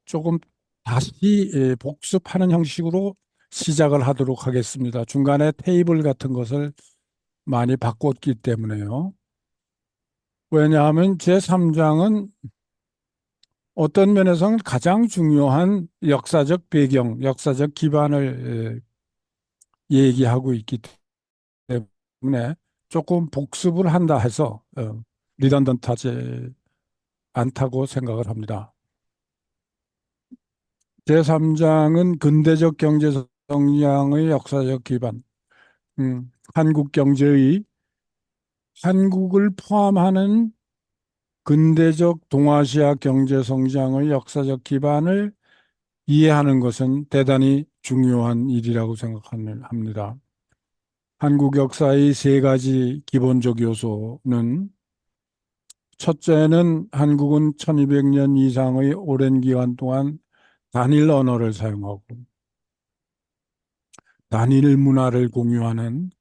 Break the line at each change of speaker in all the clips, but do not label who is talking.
조금 다시 복습하는 형식으로 시작을 하도록 하겠습니다. 중간에 테이블 같은 것을 많이 바꿨기 때문에요. 왜냐하면 제3장은 어떤 면에서는 가장 중요한 역사적 배경, 역사적 기반을 얘기하고 있기 때문에 조금 복습을 한다 해서 리던던트하지 않다고 생각을 합니다. 제3장은 근대적 경제 성장의 역사적 기반, 한국 경제의 한국을 포함하는 근대적 동아시아 경제 성장의 역사적 기반을 이해하는 것은 대단히 중요한 일이라고 생각합니다. 한국 역사의 세 가지 기본적 요소는 첫째는 한국은 1200년 이상의 오랜 기간 동안 단일 언어를 사용하고 단일 문화를 공유하는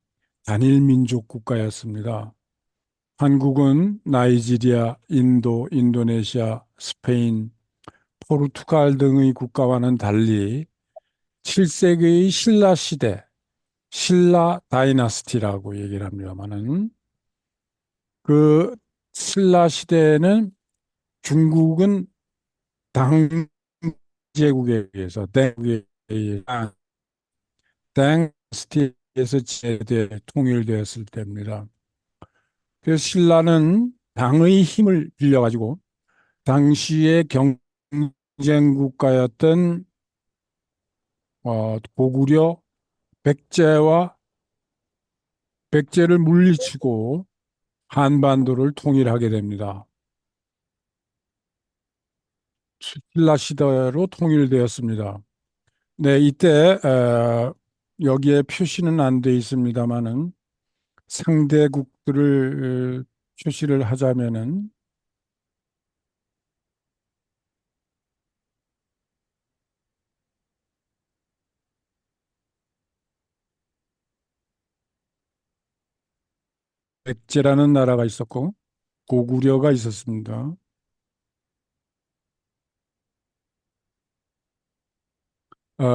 단일 민족 국가였습니다. 한국은 나이지리아, 인도, 인도네시아, 스페인, 포르투갈 등의 국가와는 달리 7세기의 신라 시대, 신라 다이나스티라고 얘기를 합니다만은 그 신라 시대에는 중국은 당제국에 의해서 땡국에 의해서 땡스티에서 제대 통일되었을 때입니다. 그래서 신라는 당의 힘을 빌려가지고 당시의 경쟁 국가였던 고구려 백제를 물리치고 한반도를 통일하게 됩니다. 신라 시대로 통일되었습니다. 네, 이때 여기에 표시는 안 돼 있습니다만은 상대국들을 표시를 하자면은 백제라는 나라가 있었고 고구려가 있었습니다.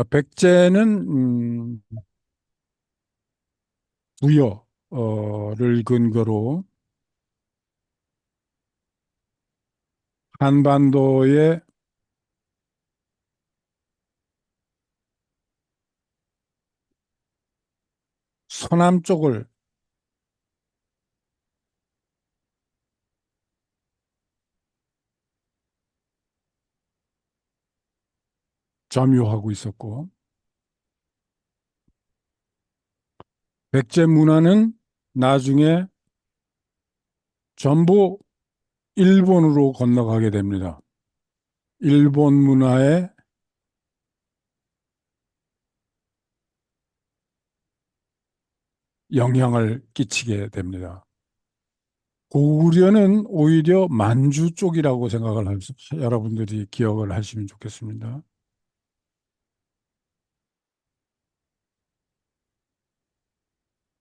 백제는 부여를 근거로 한반도의 서남쪽을 점유하고 있었고 백제 문화는 나중에 전부 일본으로 건너가게 됩니다. 일본 문화에 영향을 끼치게 됩니다. 고구려는 오히려 만주 쪽이라고 생각을 하면서 여러분들이 기억을 하시면 좋겠습니다.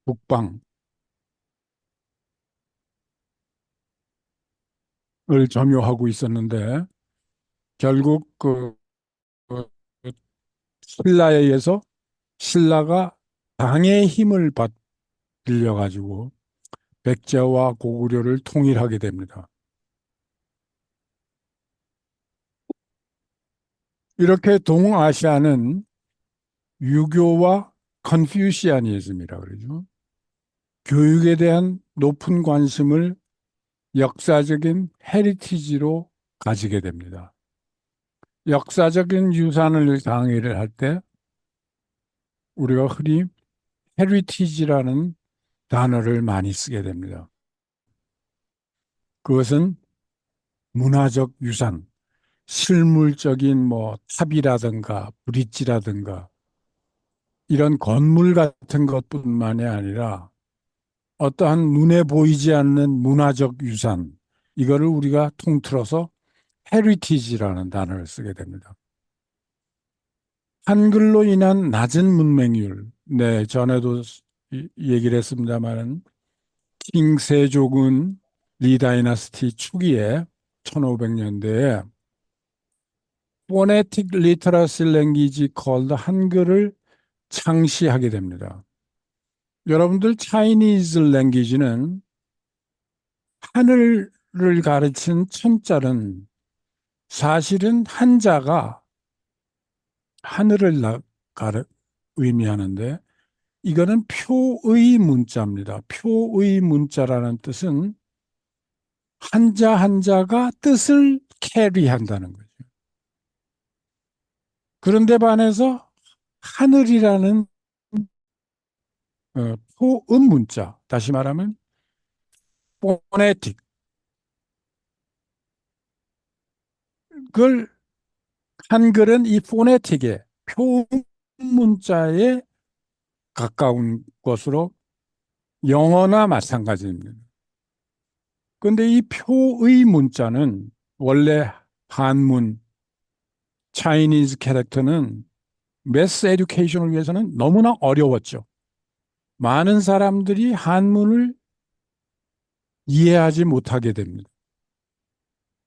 북방을 점유하고 있었는데 결국 그 신라에 의해서 신라가 당의 힘을 빌려 가지고 백제와 고구려를 통일하게 됩니다. 이렇게 동아시아는 유교와 컨퓨시아니즘이라 그러죠. 교육에 대한 높은 관심을 역사적인 헤리티지로 가지게 됩니다. 역사적인 유산을 강의를 할 때 우리가 흔히 헤리티지라는 단어를 많이 쓰게 됩니다. 그것은 문화적 유산, 실물적인 뭐 탑이라든가 브릿지라든가 이런 건물 같은 것뿐만이 아니라 어떠한 눈에 보이지 않는 문화적 유산, 이거를 우리가 통틀어서 헤리티지라는 단어를 쓰게 됩니다. 한글로 인한 낮은 문맹률, 네, 전에도 얘기를 했습니다만, 킹 세종은 리 다이너스티 초기에 1500년대에 Phonetic Literacy Language called 한글을 창시하게 됩니다. 여러분들 Chinese language는 하늘을 가르친 천자는 사실은 한자가 하늘을 의미하는데 이거는 표의 문자입니다. 표의 문자라는 뜻은 한자 한자가 뜻을 캐리한다는 거죠. 그런데 반해서 하늘이라는 포음 문자, 다시 말하면 포네틱, 그걸 한글은 이 포네틱에 표음 문자에 가까운 것으로 영어나 마찬가지입니다. 그런데 이 표의 문자는 원래 한문, 차이니즈 캐릭터는 매스 에듀케이션을 위해서는 너무나 어려웠죠. 많은 사람들이 한문을 이해하지 못하게 됩니다.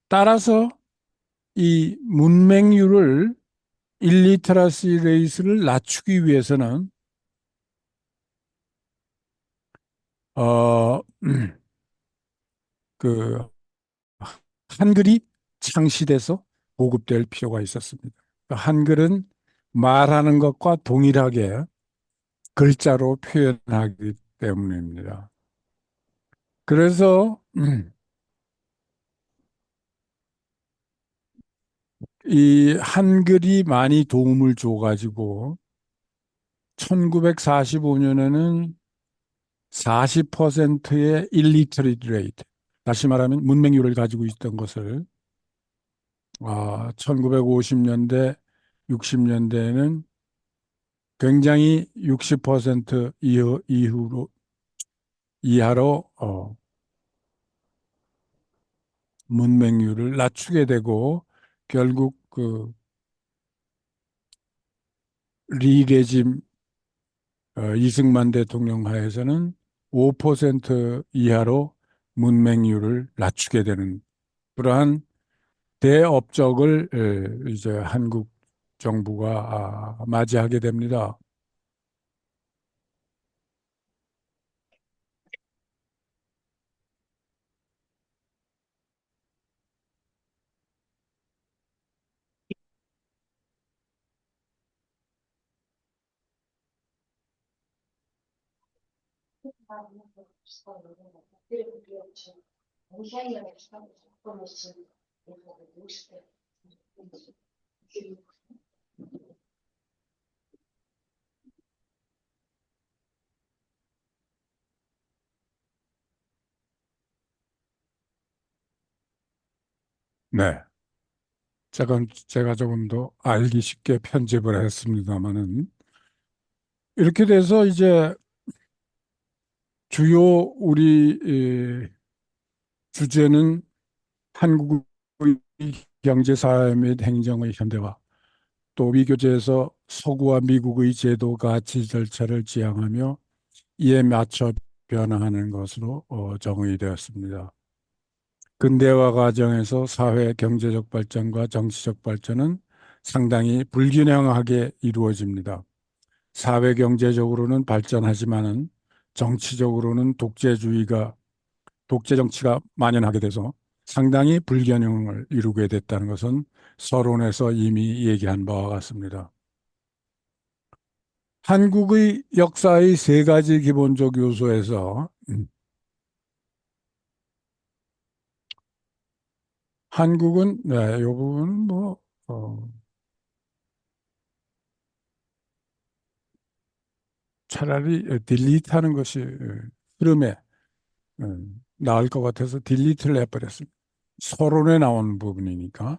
따라서 이 문맹률을 일리터러시 레이스를 낮추기 위해서는 어, 그 한글이 창시돼서 보급될 필요가 있었습니다. 한글은 말하는 것과 동일하게 글자로 표현하기 때문입니다. 그래서 이 한글이 많이 도움을 줘가지고 1945년에는 40%의 illiterate rate, 다시 말하면 문맹률을 가지고 있던 것을 1950년대, 60년대에는 굉장히 60% 이하로 문맹률을 낮추게 되고 결국 그 리레짐 이승만 대통령 하에서는 5% 이하로 문맹률을 낮추게 되는 그러한 대업적을 이제 한국 정부가 맞이하게 됩니다. 네. 제가 조금 더 알기 쉽게 편집을 했습니다만은 이렇게 돼서 이제 주요 우리 주제는 한국의 경제, 사회 및 행정의 현대화, 또 위교제에서 서구와 미국의 제도, 가치, 절차를 지향하며 이에 맞춰 변화하는 것으로 정의되었습니다. 근대화 과정에서 사회 경제적 발전과 정치적 발전은 상당히 불균형하게 이루어집니다. 사회 경제적으로는 발전하지만은 정치적으로는 독재 정치가 만연하게 돼서 상당히 불균형을 이루게 됐다는 것은 서론에서 이미 얘기한 바와 같습니다. 한국의 역사의 세 가지 기본적 요소에서 한국은 이 부분은 어, 차라리 딜리트하는 것이 흐름에 나을 것 같아서 딜리트를 해버렸습니다. 서론에 나온 부분이니까.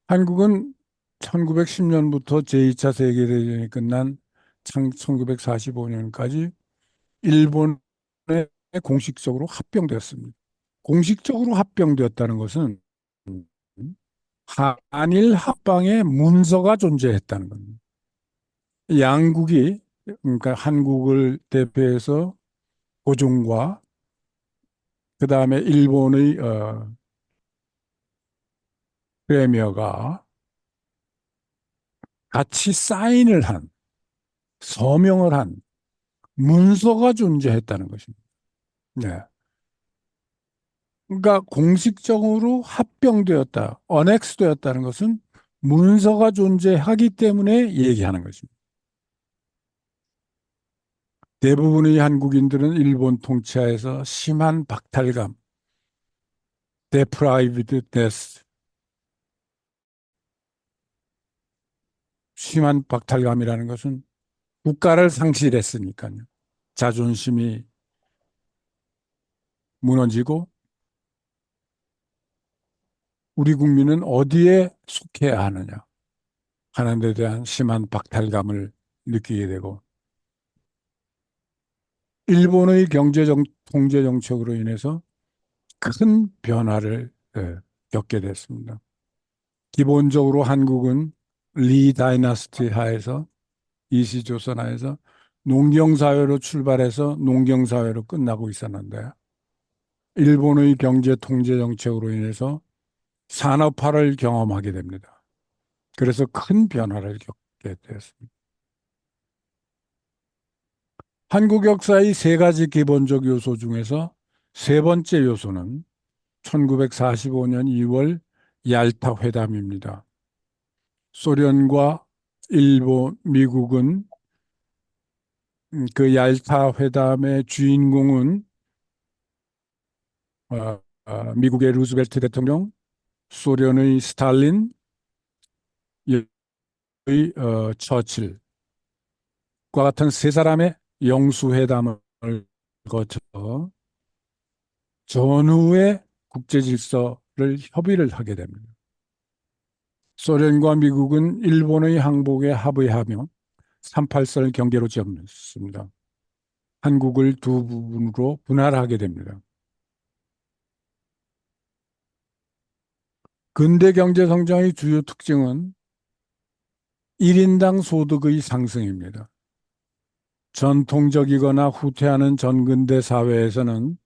한국은 1910년부터 제2차 세계대전이 끝난 1945년까지 일본에 공식적으로 합병되었습니다. 공식적으로 합병되었다는 것은 한일 합방의 문서가 존재했다는 겁니다. 양국이 그러니까 한국을 대표해서 고종과 그 다음에 일본의 프레미어가 같이 사인을 한, 서명을 한 문서가 존재했다는 것입니다. 네. 그러니까 공식적으로 합병되었다, 언엑스되었다는 것은 문서가 존재하기 때문에 얘기하는 것입니다. 대부분의 한국인들은 일본 통치하에서 심한 박탈감, deprivedness, 심한 박탈감이라는 것은 국가를 상실했으니까요. 자존심이 무너지고 우리 국민은 어디에 속해야 하느냐 하는 데 대한 심한 박탈감을 느끼게 되고 일본의 통제 정책으로 인해서 큰 변화를 겪게 됐습니다. 기본적으로 한국은 리 다이너스티 하에서 이시조선 하에서 농경사회로 출발해서 농경사회로 끝나고 있었는데 일본의 경제 통제 정책으로 인해서 산업화를 경험하게 됩니다. 그래서 큰 변화를 겪게 되었습니다. 한국 역사의 세 가지 기본적 요소 중에서 세 번째 요소는 1945년 2월 얄타 회담입니다. 소련과 일본, 미국은 그 얄타 회담의 주인공은 미국의 루즈벨트 대통령, 소련의 스탈린의 처칠과 같은 세 사람의 영수회담을 거쳐 전후의 국제 질서를 협의를 하게 됩니다. 소련과 미국은 일본의 항복에 합의하며 38설 경계로 지었습니다. 한국을 두 부분으로 분할하게 됩니다. 근대 경제 성장의 주요 특징은 1인당 소득의 상승입니다. 전통적이거나 후퇴하는 전근대 사회에서는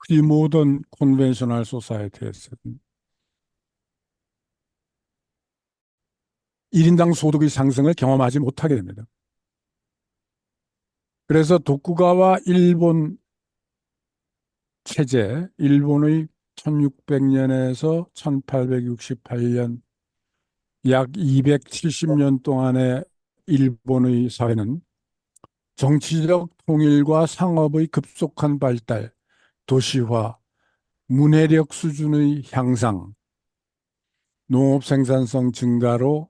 프리모던 컨벤셔널 소사이티에서는 1인당 소득의 상승을 경험하지 못하게 됩니다. 그래서 도쿠가와 일본 체제, 일본의 1600년에서 1868년 약 270년 동안의 일본의 사회는 정치적 통일과 상업의 급속한 발달, 도시화, 문해력 수준의 향상, 농업 생산성 증가로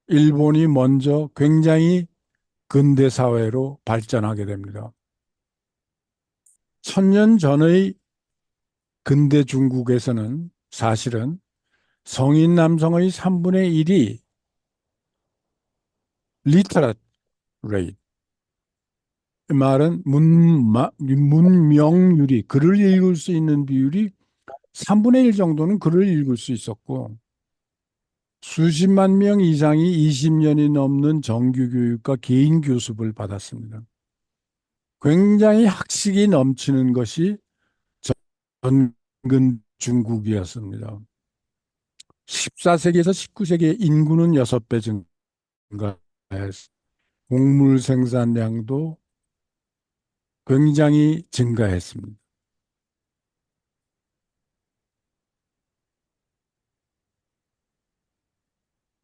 일본이 먼저 굉장히 근대 사회로 발전하게 됩니다. 1000년 전의 근대 중국에서는 사실은 성인 남성의 3분의 1이 리터ate rate, 말은 문명률이, 글을 읽을 수 있는 비율이 3분의 1 정도는 글을 읽을 수 있었고 수십만 명 이상이 20년이 넘는 정규 교육과 개인 교습을 받았습니다. 굉장히 학식이 넘치는 것이 전근 중국이었습니다. 14세기에서 19세기의 인구는 6배 증가했습니다. 곡물 생산량도 굉장히 증가했습니다.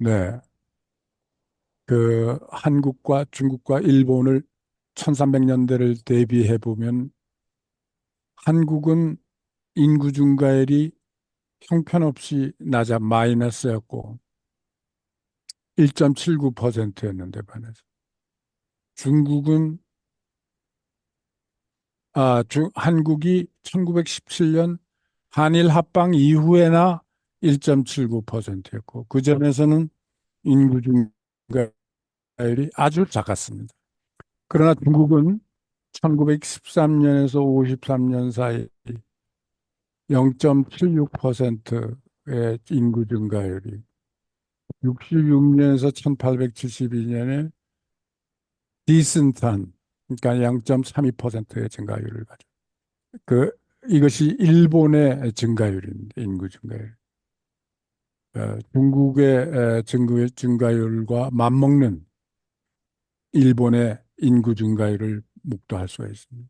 네. 그 한국과 중국과 일본을 1300년대를 대비해 보면 한국은 인구 증가율이 형편없이 낮아 마이너스였고 1.79%였는데 반해서 중국은 한국이 1917년 한일 합방 이후에나 1.79%였고 그 점에서는 인구 증가율이 아주 작았습니다. 그러나 중국은 1913년에서 53년 사이 0.76%의 인구 증가율이 66년에서 1872년에 디슨트한 그러니까 0.32%의 증가율을 가져. 그 이것이 일본의 증가율입니다. 인구 증가율. 중국의 증가율과 맞먹는 일본의 인구 증가율을 목도할 수가 있습니다.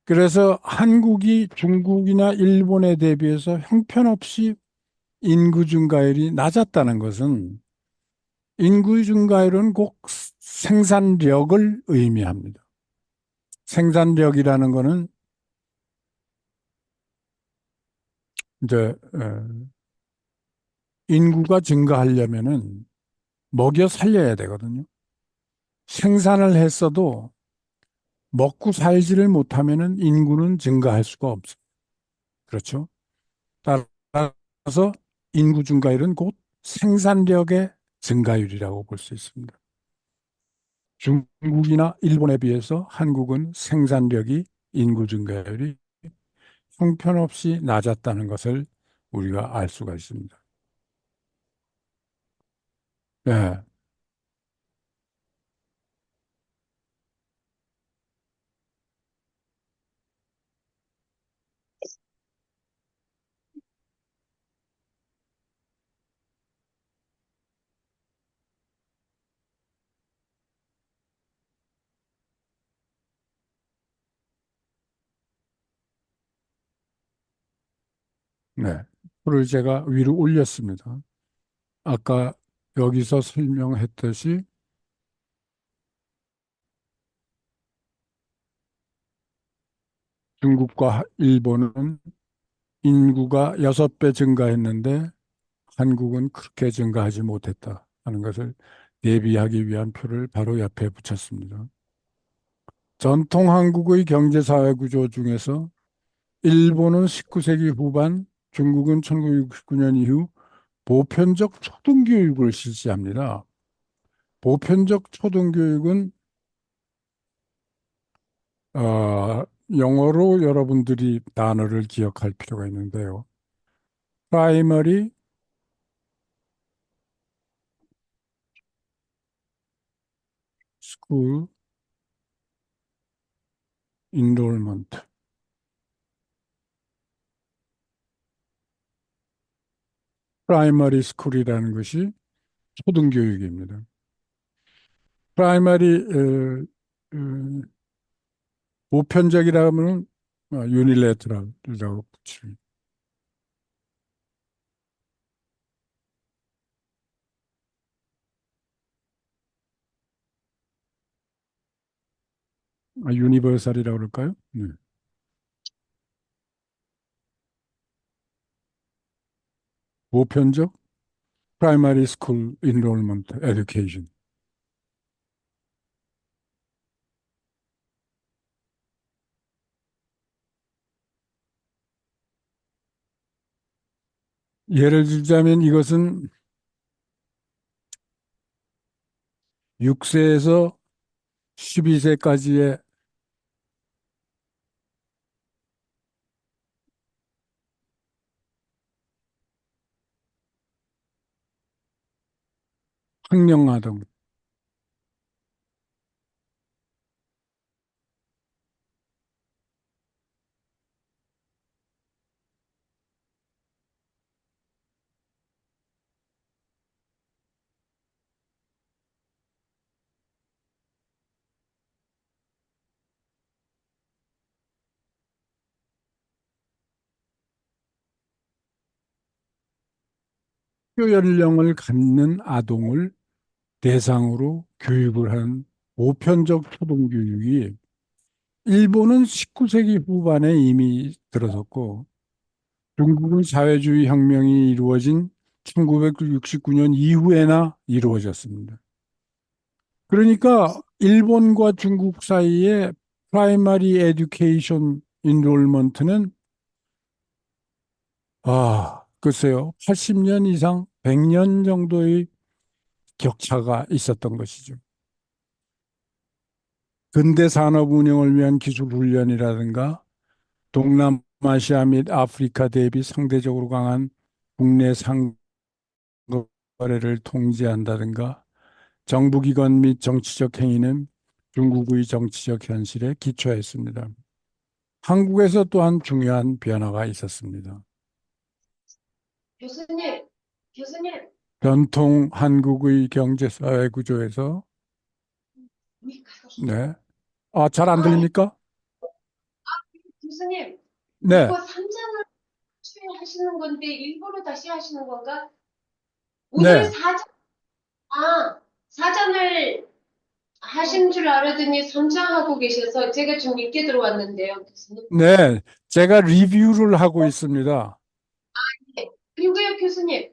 그래서 한국이 중국이나 일본에 대비해서 형편없이 인구 증가율이 낮았다는 것은 인구 증가율은 꼭 생산력을 의미합니다. 생산력이라는 것은 이제 인구가 증가하려면은 먹여 살려야 되거든요. 생산을 했어도 먹고 살지를 못하면은 인구는 증가할 수가 없어요. 그렇죠? 따라서 인구 증가율은 곧 생산력의 증가율이라고 볼 수 있습니다. 중국이나 일본에 비해서 한국은 생산력이 인구 증가율이 형편없이 낮았다는 것을 우리가 알 수가 있습니다. 네, 네. 표를 제가 위로 올렸습니다. 아까 여기서 설명했듯이 중국과 일본은 인구가 6배 증가했는데 한국은 그렇게 증가하지 못했다 하는 것을 대비하기 위한 표를 바로 옆에 붙였습니다. 전통 한국의 경제사회 구조 중에서 일본은 19세기 후반, 중국은 1969년 이후 보편적 초등교육을 실시합니다. 보편적 초등교육은 영어로 여러분들이 단어를 기억할 필요가 있는데요. Primary School Enrollment. Primary School이라는 것이 초등교육입니다. Primary 보편적이라면 unilateral이라고 붙입니다. 유니버설이라고 그럴까요? 네. 보편적 Primary School Enrollment Education. 예를 들자면 이것은 6세에서 12세까지의 학령아동, 학교 연령을 갖는 아동을 대상으로 교육을 한 보편적 초등교육이 일본은 19세기 후반에 이미 들어섰고 중국은 사회주의 혁명이 이루어진 1969년 이후에나 이루어졌습니다. 그러니까 일본과 중국 사이에 프라이머리 에듀케이션 인롤먼트는 글쎄요. 80년 이상 100년 정도의 격차가 있었던 것이죠. 근대 산업 운영을 위한 기술 훈련이라든가 동남아시아 및 아프리카 대비 상대적으로 강한 국내 상거래를 통제한다든가 정부기관 및 정치적 행위는 중국의 정치적 현실에 기초했습니다. 한국에서 또한 중요한 변화가 있었습니다.
교수님, 교수님,
전통 한국의 경제 사회 구조에서. 네. 아, 잘 안
아,
들립니까?
교수님,
네.
이거 삼장을 하시는 건데 일부러 다시 하시는 건가? 오늘
네.
사장을 하신 줄 알았더니 선장하고 계셔서 제가 좀 늦게 들어왔는데요, 교수님.
네. 제가 리뷰를 하고 있습니다.
네. 그리고요, 교수님,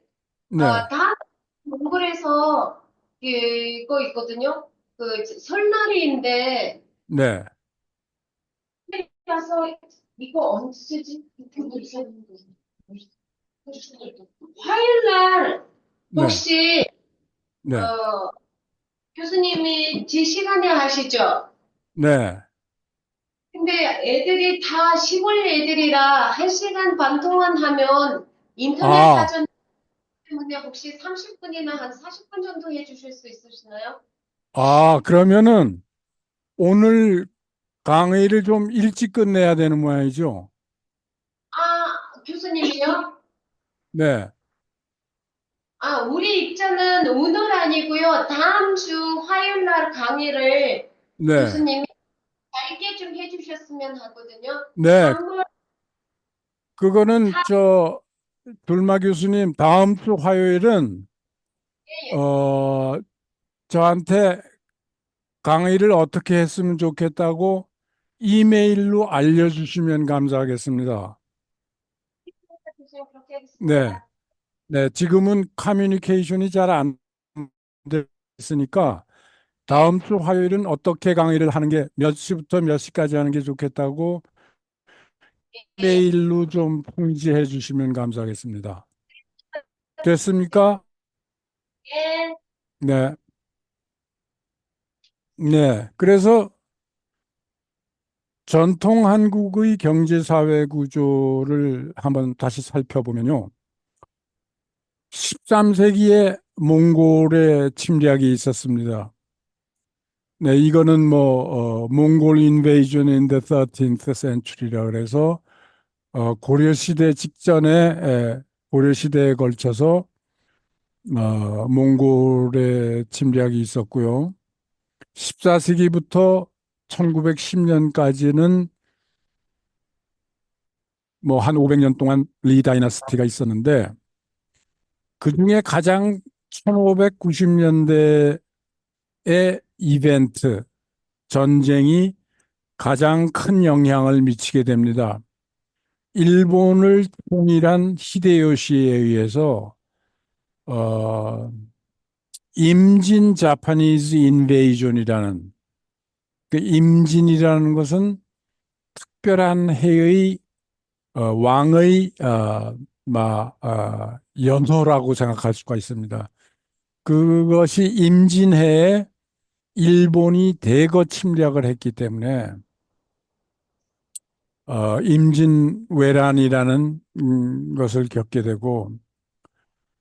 네.
다음 몽골에서 이거 있거든요. 그 설날인데
네.
가서 이거 언제지? 화요일 날
네.
혹시
네.
교수님이 제 시간에 하시죠?
네.
근데 애들이 다 시골 애들이라 1시간 반 동안 하면 인터넷
아,
사전 때문에 혹시 30분이나 한 40분 정도 해주실 수 있으시나요?
그러면은 오늘 강의를 좀 일찍 끝내야 되는 모양이죠?
교수님이요?
네.
우리 입장은 오늘 아니고요. 다음 주 화요일 날 강의를
네.
교수님이 짧게 좀 해주셨으면 하거든요.
네.
3월
그거는
4일.
둘마 교수님 다음 주 화요일은 저한테 강의를 어떻게 했으면 좋겠다고 이메일로 알려주시면 감사하겠습니다.
교수님 그렇게
네.
하겠습니다.
네. 지금은 커뮤니케이션이 잘 안 됐으니까
예,
다음 주 화요일은 어떻게 강의를 하는 게 몇 시부터 몇 시까지 하는 게 좋겠다고
예,
메일로 좀 통지해 주시면 감사하겠습니다. 됐습니까?
예.
네. 네. 그래서 전통 한국의 경제 사회 구조를 한번 다시 살펴보면요. 13세기에 몽골의 침략이 있었습니다. 네, 이거는 몽골 인베이전 in the 13th century라 그래서 고려 시대 직전에 고려 시대에 걸쳐서 몽골의 침략이 있었고요. 14세기부터 1910년까지는 뭐 한 500년 동안 리 다이너스티가 있었는데 그중에 가장 1590년대의 이벤트, 전쟁이 가장 큰 영향을 미치게 됩니다. 일본을 통일한 히데요시에 의해서 어, 임진 자파니즈 인베이전이라는 그 임진이라는 것은 특별한 해의 왕의 연호라고 생각할 수가 있습니다. 그것이 임진해에 일본이 대거 침략을 했기 때문에 임진왜란이라는 것을 겪게 되고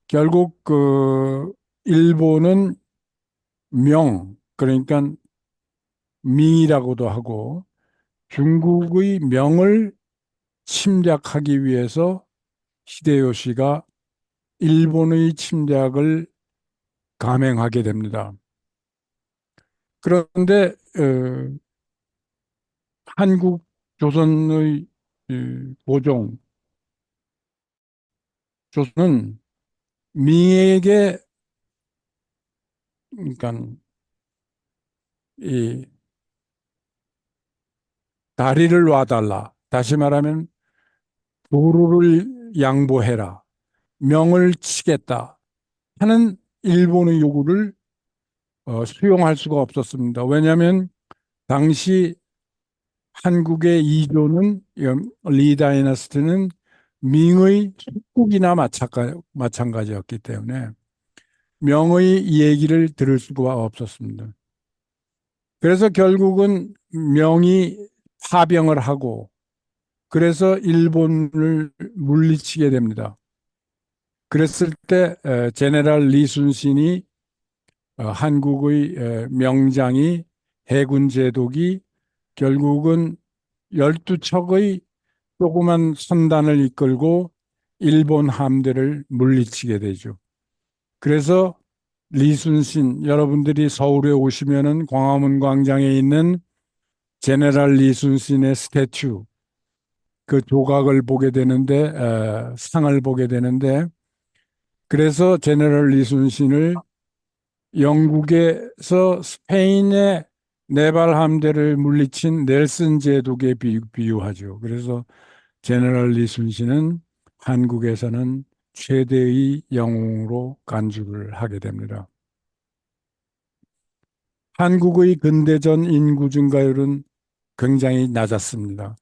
결국 그 일본은 그러니까 명이라고도 하고 중국의 명을 침략하기 위해서 히데요시가 일본의 침략을 감행하게 됩니다. 그런데 한국 조선의 고종 조선은 미에게 그러니까 이 다리를 놔달라. 다시 말하면 도로를 양보해라. 명을 치겠다 하는 일본의 요구를 수용할 수가 없었습니다. 왜냐하면 당시 한국의 이조는 리 다이너스티는明의 속국이나 마찬가지였기 때문에 명의 얘기를 들을 수가 없었습니다. 그래서 결국은 명이 파병을 하고 그래서 일본을 물리치게 됩니다. 그랬을 때 제네럴 리순신이 한국의 명장이 해군 제독이 결국은 12척의 조그만 선단을 이끌고 일본 함대를 물리치게 되죠. 그래서 리순신, 여러분들이 서울에 오시면은 광화문 광장에 있는 제네럴 리순신의 스태츄, 그 조각을 보게 되는데, 상을 보게 되는데, 그래서 제네럴 리순신을 영국에서 스페인의 네발 함대를 물리친 넬슨 제독에 비유하죠. 그래서 제너럴 리순신은 한국에서는 최대의 영웅으로 간주를 하게 됩니다. 한국의 근대전 인구 증가율은 굉장히 낮았습니다.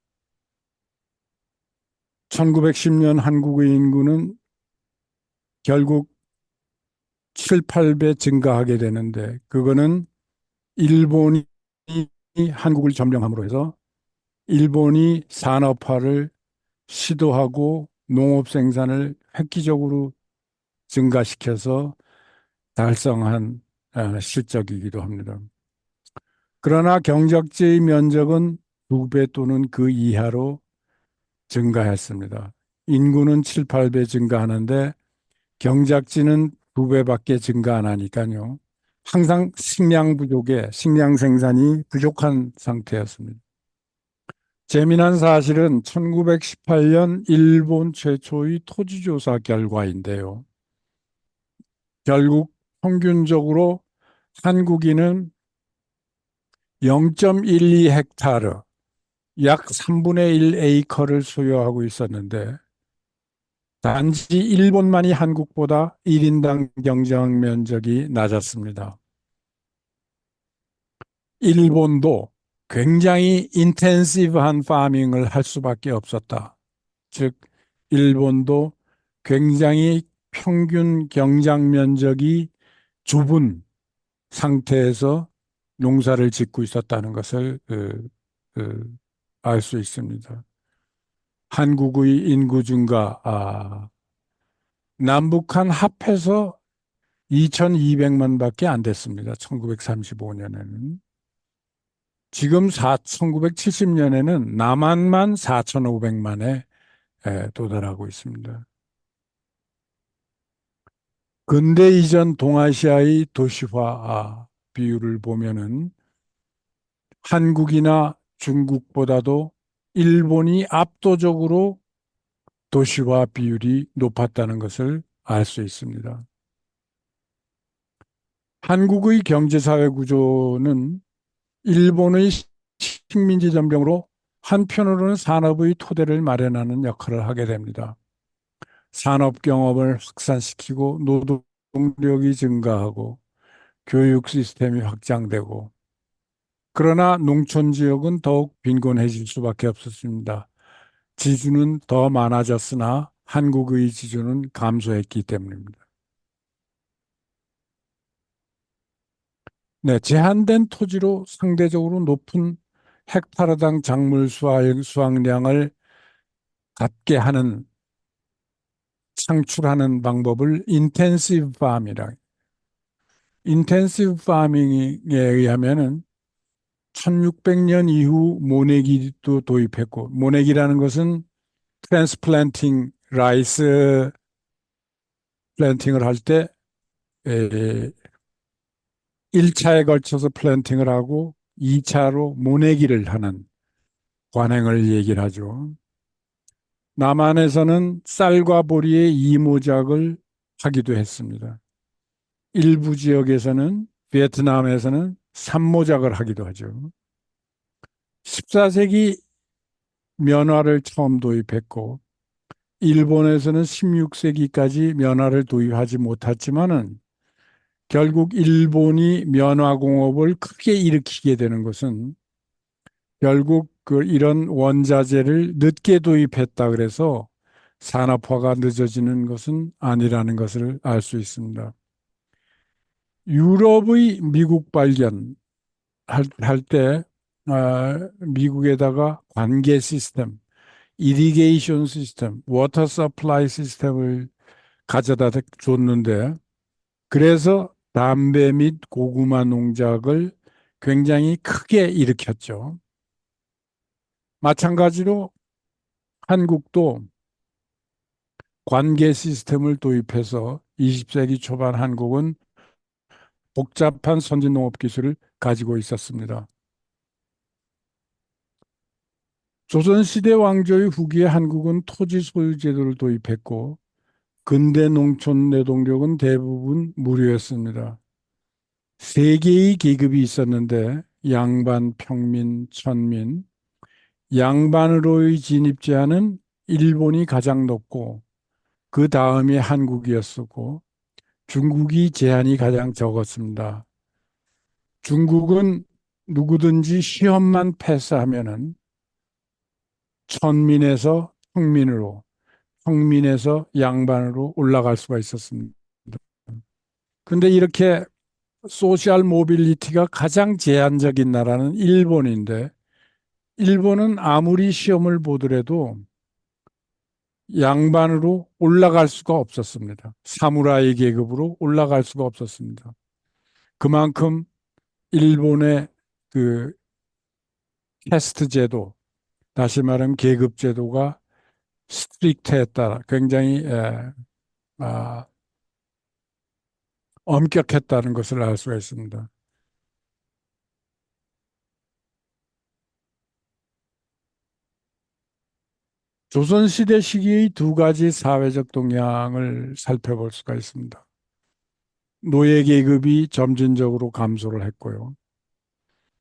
1910년 한국의 인구는 결국 7, 8배 증가하게 되는데 그거는 일본이 한국을 점령함으로 해서 일본이 산업화를 시도하고 농업 생산을 획기적으로 증가시켜서 달성한 실적이기도 합니다. 그러나 경작지의 면적은 2배 또는 그 이하로 증가했습니다. 인구는 7, 8배 증가하는데 경작지는 2배밖에 증가 안 하니까요. 항상 식량 부족에 식량 생산이 부족한 상태였습니다. 재미난 사실은 1918년 일본 최초의 토지조사 결과인데요. 결국 평균적으로 한국인은 0.12 헥타르, 약 3분의 1 에이커를 소유하고 있었는데 단지 일본만이 한국보다 1인당 경영 면적이 낮았습니다. 일본도 굉장히 인텐시브한 파밍을 할 수밖에 없었다. 즉 일본도 굉장히 평균 경작 면적이 좁은 상태에서 농사를 짓고 있었다는 것을 알 수 있습니다. 한국의 인구 증가, 남북한 합해서 2,200만밖에 안 됐습니다. 1935년에는. 지금 1970년에는 남한만 4,500만에 도달하고 있습니다. 근대 이전 동아시아의 도시화 비율을 보면은 한국이나 중국보다도 일본이 압도적으로 도시화 비율이 높았다는 것을 알 수 있습니다. 한국의 경제사회 구조는 일본의 식민지 점령으로 한편으로는 산업의 토대를 마련하는 역할을 하게 됩니다. 산업 경험을 확산시키고 노동력이 증가하고 교육 시스템이 확장되고 그러나 농촌 지역은 더욱 빈곤해질 수밖에 없었습니다. 지주는 더 많아졌으나 한국의 지주는 감소했기 때문입니다. 네, 제한된 토지로 상대적으로 높은 헥타르당 작물 수확량을 갖게 하는 창출하는 방법을 인텐시브 파밍이라. 인텐시브 파밍에 의하면은 1600년 이후 모내기도 도입했고 모내기라는 것은 트랜스플란팅 라이스 플랜팅을 할 때 1차에 걸쳐서 플랜팅을 하고 2차로 모내기를 하는 관행을 얘기를 하죠. 남한에서는 쌀과 보리의 이모작을 하기도 했습니다. 일부 지역에서는 베트남에서는 산모작을 하기도 하죠. 14세기 면화를 처음 도입했고 일본에서는 16세기까지 면화를 도입하지 못했지만은 결국 일본이 면화공업을 크게 일으키게 되는 것은 결국 이런 원자재를 늦게 도입했다 그래서 산업화가 늦어지는 것은 아니라는 것을 알 수 있습니다. 유럽의 미국 발견 할 때 미국에다가 관계 시스템, 이리게이션 시스템, 워터 서플라이 시스템을 가져다 줬는데 그래서 담배 및 고구마 농작을 굉장히 크게 일으켰죠. 마찬가지로 한국도 관계 시스템을 도입해서 20세기 초반 한국은 복잡한 선진 농업 기술을 가지고 있었습니다. 조선시대 왕조의 후기에 한국은 토지 소유 제도를 도입했고 근대 농촌 노동력은 대부분 무료였습니다. 세 개의 계급이 있었는데 양반, 평민, 천민. 양반으로의 진입 제한은 일본이 가장 높고 그 다음이 한국이었었고 중국이 제한이 가장 적었습니다. 중국은 누구든지 시험만 패스하면은 천민에서 평민으로, 평민에서 양반으로 올라갈 수가 있었습니다. 근데 이렇게 소셜 모빌리티가 가장 제한적인 나라는 일본인데 일본은 아무리 시험을 보더라도 양반으로 올라갈 수가 없었습니다. 사무라이 계급으로 올라갈 수가 없었습니다. 그만큼 일본의 그 캐스트 제도, 다시 말하면 계급 제도가 스트릭트했다. 굉장히 아, 엄격했다는 것을 알 수가 있습니다. 조선시대 시기의 두 가지 사회적 동향을 살펴볼 수가 있습니다. 노예 계급이 점진적으로 감소를 했고요.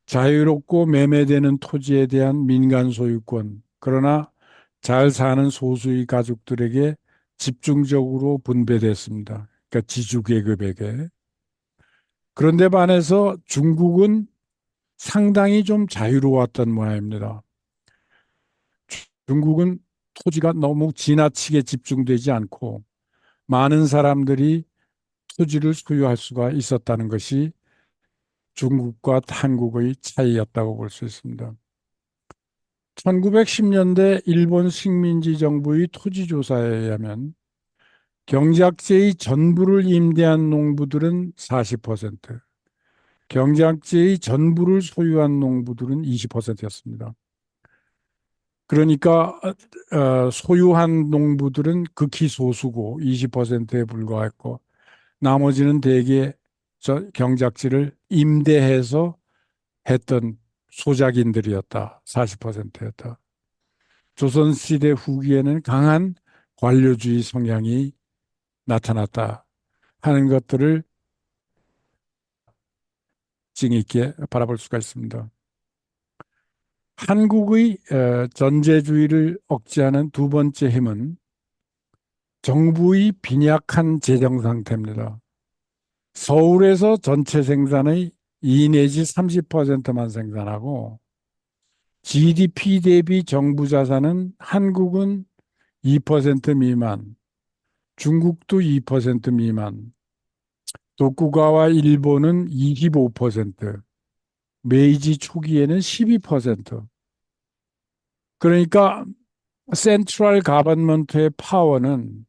자유롭고 매매되는 토지에 대한 민간 소유권, 그러나 잘 사는 소수의 가족들에게 집중적으로 분배됐습니다. 그러니까 지주계급에게. 그런데 반해서 중국은 상당히 좀 자유로웠던 모양입니다. 중국은 토지가 너무 지나치게 집중되지 않고 많은 사람들이 토지를 소유할 수가 있었다는 것이 중국과 한국의 차이였다고 볼 수 있습니다. 1910년대 일본 식민지 정부의 토지조사에 의하면 경작지의 전부를 임대한 농부들은 40%, 경작지의 전부를 소유한 농부들은 20%였습니다. 그러니까 소유한 농부들은 극히 소수고 20%에 불과했고 나머지는 대개 경작지를 임대해서 했던 소작인들이었다. 40%였다. 조선시대 후기에는 강한 관료주의 성향이 나타났다 하는 것들을 찡 있게 바라볼 수가 있습니다. 한국의 전제주의를 억제하는 두 번째 힘은 정부의 빈약한 재정 상태입니다. 서울에서 전체 생산의 2 내지 30%만 생산하고 GDP 대비 정부 자산은 한국은 2% 미만, 중국도 2% 미만, 독국가와 일본은 25%, 메이지 초기에는 12%. 그러니까 센트럴 가버먼트의 파워는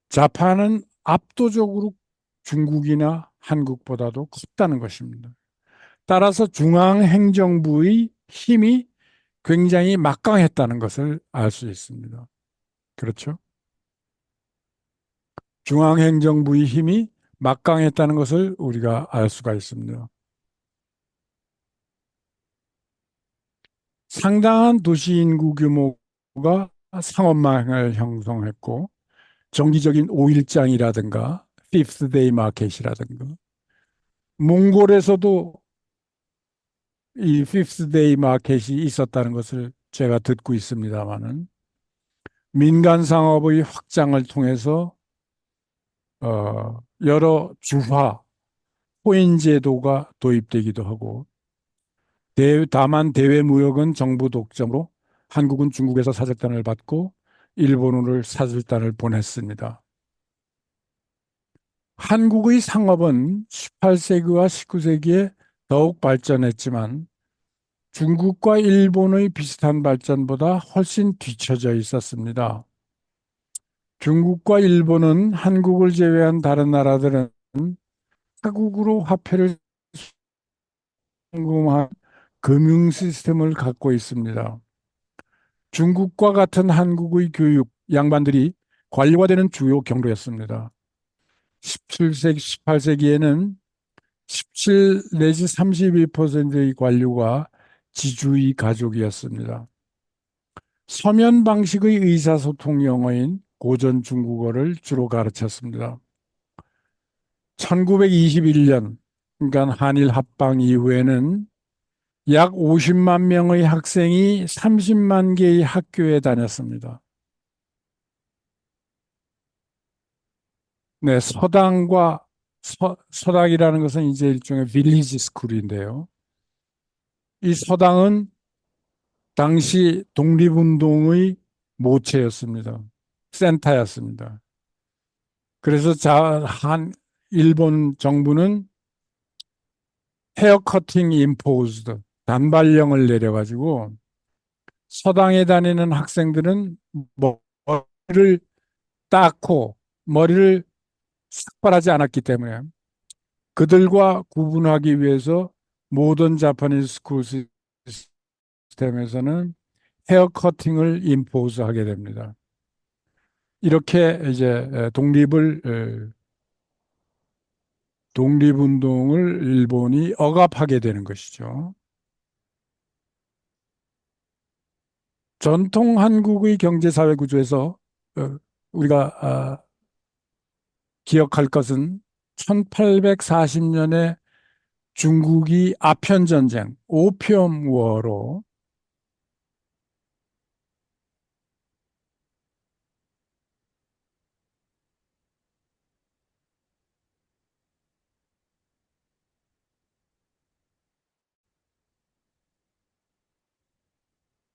자판은 압도적으로 중국이나 한국보다도 컸다는 것입니다. 따라서 중앙행정부의 힘이 굉장히 막강했다는 것을 알 수 있습니다. 그렇죠? 중앙행정부의 힘이 막강했다는 것을 우리가 알 수가 있습니다. 상당한 도시 인구 규모가 상업망을 형성했고 정기적인 오일장이라든가 피프스 데이 마켓이라든가 몽골에서도 이 피프스 데이 마켓이 있었다는 것을 제가 듣고 있습니다마는 민간 상업의 확장을 통해서 여러 주화 호인 제도가 도입되기도 하고 다만 대외 무역은 정부 독점으로 한국은 중국에서 사절단을 받고 일본을 사절단을 보냈습니다. 한국의 상업은 18세기와 19세기에 더욱 발전했지만 중국과 일본의 비슷한 발전보다 훨씬 뒤처져 있었습니다. 중국과 일본은 한국을 제외한 다른 나라들은 타국으로 화폐를 송금한 금융 시스템을 갖고 있습니다. 중국과 같은 한국의 교육, 양반들이 관료가 되는 주요 경로였습니다. 17세기, 18세기에는 17 내지 32%의 관료가 지주의 가족이었습니다. 서면 방식의 의사소통 영어인 고전 중국어를 주로 가르쳤습니다. 1921년, 그러니까 한일 합방 이후에는 약 50만 명의 학생이 30만 개의 학교에 다녔습니다. 네, 서당이라는 것은 이제 일종의 빌리지 스쿨인데요. 이 서당은 당시 독립운동의 모체였습니다. 센터였습니다. 그래서 일본 정부는 헤어 커팅 임포즈드, 단발령을 내려가지고 서당에 다니는 학생들은 머리를 닦고 머리를 삭발하지 않았기 때문에 그들과 구분하기 위해서 모던 자파니즈 스쿨 시스템에서는 헤어 커팅을 임포즈하게 됩니다. 이렇게 이제 독립운동을 일본이 억압하게 되는 것이죠. 전통 한국의 경제사회 구조에서 우리가 기억할 것은 1840년에 중국이 아편전쟁, 오피엄 워로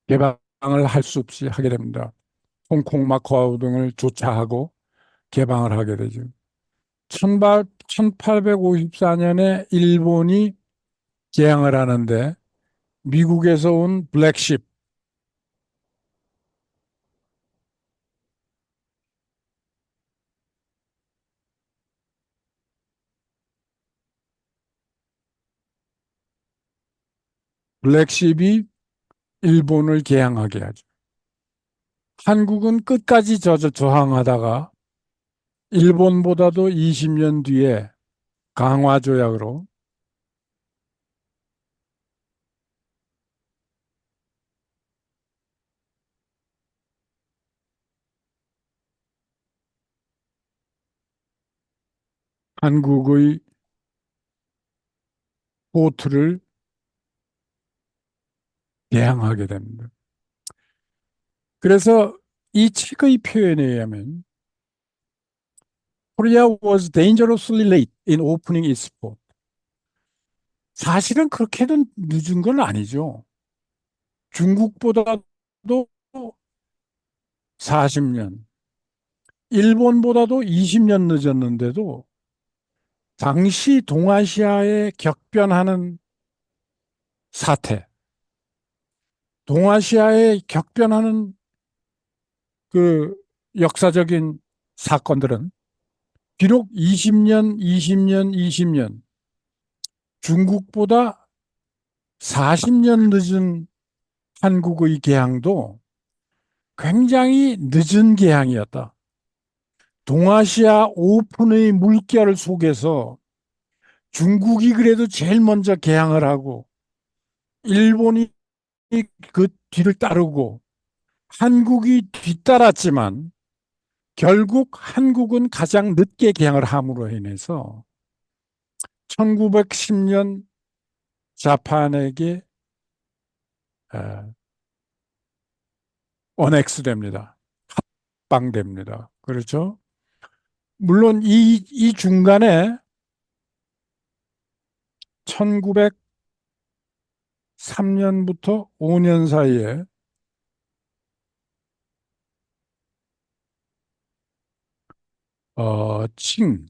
개방을 할 수 없이 하게 됩니다. 홍콩, 마카오 등을 조차하고 개방을 하게 되죠. 1854년에 일본이 개항을 하는데 미국에서 온 블랙십이 일본을 개항하게 하죠. 한국은 끝까지 저항하다가 일본보다도 20년 뒤에 강화조약으로 한국의 포트를 개항하게 됩니다. 그래서 이 책의 표현에 의하면 Korea was dangerously late in opening its port. 사실은 그렇게는 늦은 건 아니죠. 중국보다도 40년, 일본보다도 20년 늦었는데도 당시 동아시아에 격변하는 사태, 동아시아에 격변하는 그 역사적인 사건들은 비록 20년, 20년, 20년 중국보다 40년 늦은 한국의 개항도 굉장히 늦은 개항이었다. 동아시아 오픈의 물결 속에서 중국이 그래도 제일 먼저 개항을 하고 일본이 그 뒤를 따르고 한국이 뒤따랐지만 결국 한국은 가장 늦게 개항을 함으로 인해서 1910년 자판에게 언엑스됩니다. 합방됩니다. 그렇죠? 물론 이 중간에 1903년부터 5년 사이에 칭,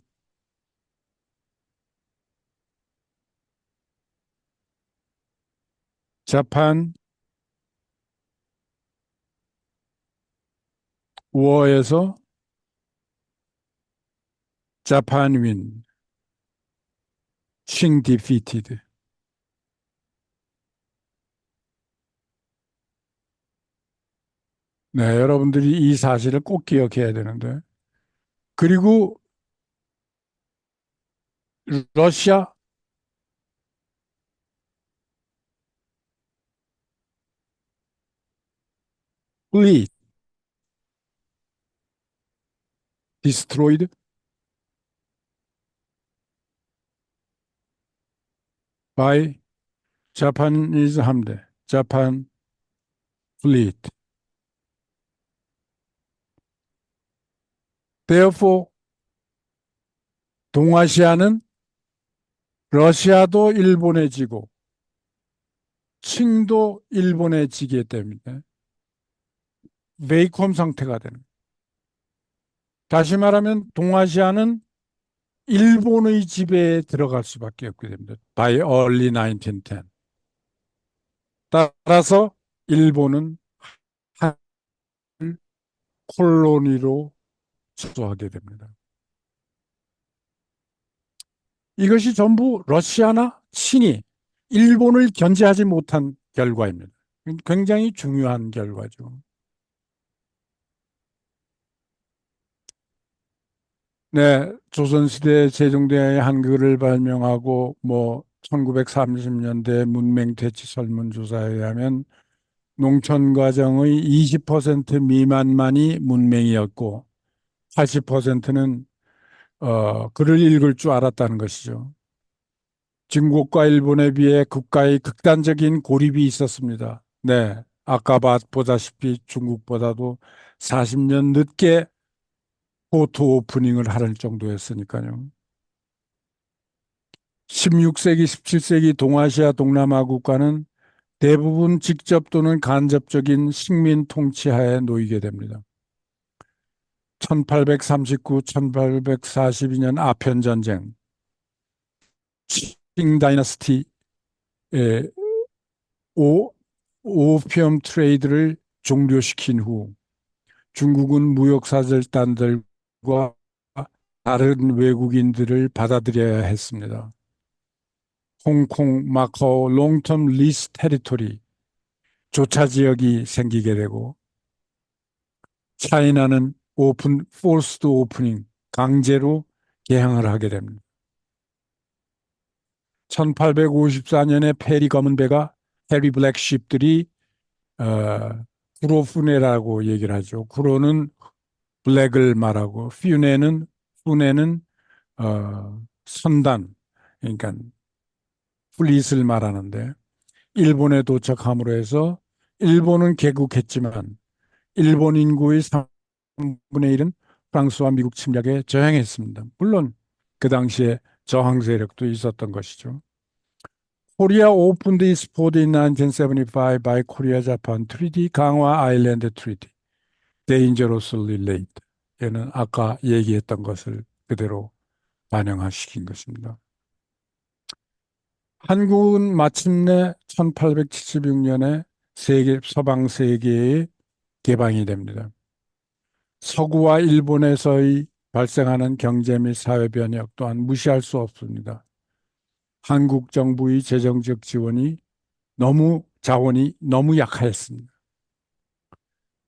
자판 워에서 자판 윈, 칭 디피티드. 네, 여러분들이 이 사실을 꼭 기억해야 되는데. 그리고 러시아 fleet destroyed by Japanese 함대. Japan fleet. Therefore, 동아시아는 러시아도 일본에 지고 칭도 일본에 지게 됩니다. 베이컴 상태가 되는 거예요. 다시 말하면 동아시아는 일본의 지배에 들어갈 수밖에 없게 됩니다. By early 1910. 따라서 일본은 한 콜로니로 수하게 됩니다. 이것이 전부 러시아나 친이 일본을 견제하지 못한 결과입니다. 굉장히 중요한 결과죠. 네, 조선시대 세종대왕이 한글을 발명하고 1930년대 문맹 퇴치 설문조사에 의하면 농촌 가정의 20% 미만만이 문맹이었고 80%는 글을 읽을 줄 알았다는 것이죠. 중국과 일본에 비해 국가의 극단적인 고립이 있었습니다. 네, 아까 보다시피 중국보다도 40년 늦게 포트 오프닝을 할 정도였으니까요. 16세기, 17세기 동아시아 동남아 국가는 대부분 직접 또는 간접적인 식민 통치하에 놓이게 됩니다. 1839, 1842년 아편 전쟁, 칭 다이너스티의 오, 오피엄 트레이드를 종료시킨 후 중국은 무역사절단들과 다른 외국인들을 받아들여야 했습니다. 홍콩, 마카오, 롱텀 리스 테리토리, 조차 지역이 생기게 되고 차이나는 포스트 오프닝, 강제로 개항을 하게 됩니다. 1854년에 페리 검은 배가 페리 블랙쉽들이 구로 푸네라고 얘기를 하죠. 구로는 블랙을 말하고 푸네는 선단, 그러니까 플릿을 말하는데 일본에 도착함으로 해서 일본은 개국했지만 일본 인구의 3분의 1은 프랑스와 미국 침략에 저항했습니다. 물론 그 당시에 저항 세력도 있었던 것이죠. Korea opened its port in 1975 by Korea-Japan Treaty, 강화 아일랜드 트리티, dangerously late. 얘는 아까 얘기했던 것을 그대로 반영시킨 것입니다. 한국은 마침내 1876년에 서방 세계에 개방이 됩니다. 서구와 일본에서의 발생하는 경제 및 사회 변혁 또한 무시할 수 없습니다. 한국 정부의 재정적 자원이 너무 약하였습니다.